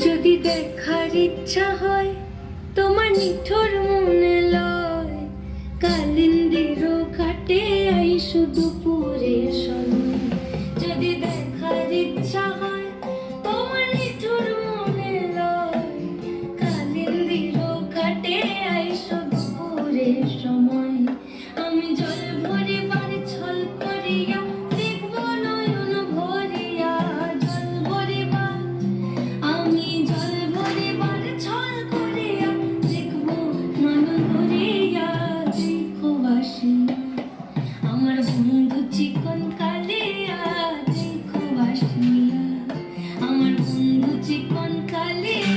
যদি দেখার ইচ্ছা হয় তোমার নিঠুর মনে লয়, কালিন্দির ঘাটে আইসো দুপুরের সময়। যদি দেখার ইচ্ছা হয় তোমার নিঠুর মনে লয়, কালিন্দির ঘাটে আইসো দুপুরের সময়। আমি জল ভরিবার ছল করিয়া দেখব নয়ন ভরিয়া, জল ভরিবার আমি জল ভরিবার ছল করিয়া দেখব নয়ন ভরিয়া। দেখো বাসিয়া আমার বন্ধু চিকন কালিয়া, দেখো বাসিয়া আমার বন্ধু চিকন কালিয়া।